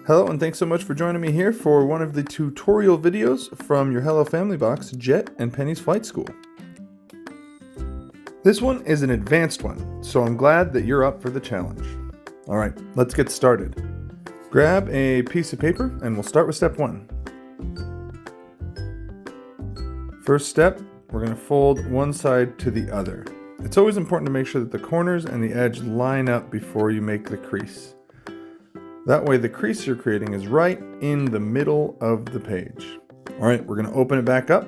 Hello and thanks so much for joining me here for one of the tutorial videos from your Hello Family box, Jet and Penny's Flight School. This one is an advanced one, so I'm glad that you're up for the challenge. Alright, let's get started. Grab a piece of paper and we'll start with step 1. First step, we're going to fold one side to the other. It's always important to make sure that the corners and the edge line up before you make the crease. That way the crease you're creating is right in the middle of the page. Alright, we're going to open it back up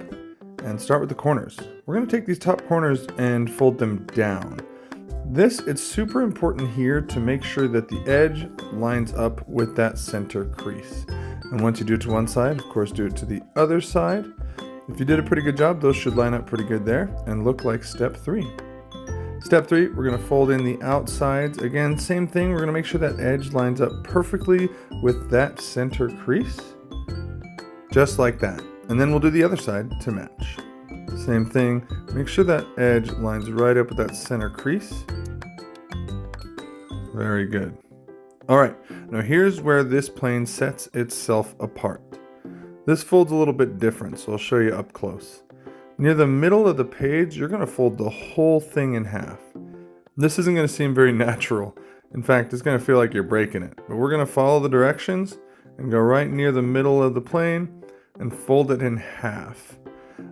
and start with the corners. We're going to take these top corners and fold them down. It's super important here to make sure that the edge lines up with that center crease. And once you do it to one side, of course do it to the other side. If you did a pretty good job, those should line up pretty good there and look like step 3. Step 3, we're going to fold in the outsides. Again, same thing, we're going to make sure that edge lines up perfectly with that center crease. Just like that. And then we'll do the other side to match. Same thing, make sure that edge lines right up with that center crease. Very good. Alright, now here's where this plane sets itself apart. This folds a little bit different, so I'll show you up close. Near the middle of the page, you're going to fold the whole thing in half. This isn't going to seem very natural. In fact, it's going to feel like you're breaking it. But we're going to follow the directions and go right near the middle of the plane and fold it in half.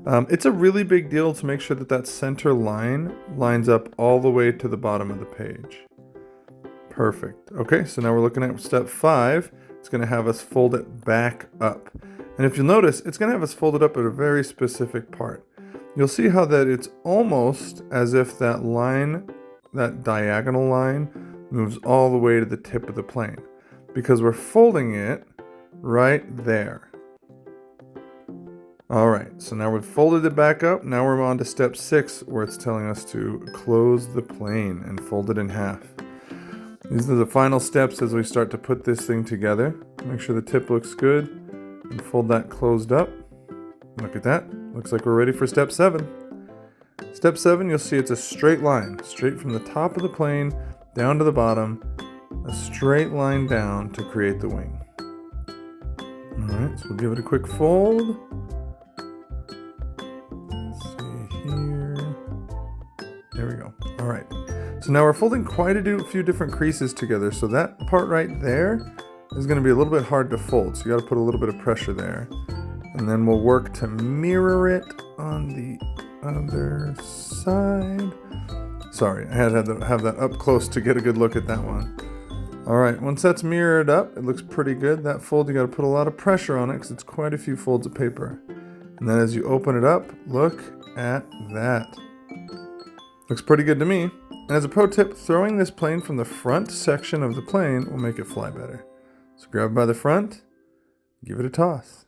It's a really big deal to make sure that that center line lines up all the way to the bottom of the page. Perfect. Okay, so now we're looking at step 5. It's going to have us fold it back up. And if you'll notice, it's going to have us fold it up at a very specific part. You'll see how that it's almost as if that line, that diagonal line, moves all the way to the tip of the plane. Because we're folding it right there. Alright, so now we've folded it back up. Now we're on to step 6, where it's telling us to close the plane and fold it in half. These are the final steps as we start to put this thing together. Make sure the tip looks good and fold that closed up. Look at that. Looks like we're ready for step 7. Step 7, you'll see it's a straight line, straight from the top of the plane down to the bottom, a straight line down to create the wing. Alright, so we'll give it a quick fold. Let's see here. There we go. Alright, so now we're folding quite a few different creases together, so that part right there is going to be a little bit hard to fold, so you got to put a little bit of pressure there. And then we'll work to mirror it on the other side. Sorry, I had to have that up close to get a good look at that one. Alright, once that's mirrored up, it looks pretty good. That fold, you got to put a lot of pressure on it because it's quite a few folds of paper. And then as you open it up, look at that. Looks pretty good to me. And as a pro tip, throwing this plane from the front section of the plane will make it fly better. So grab it by the front, give it a toss.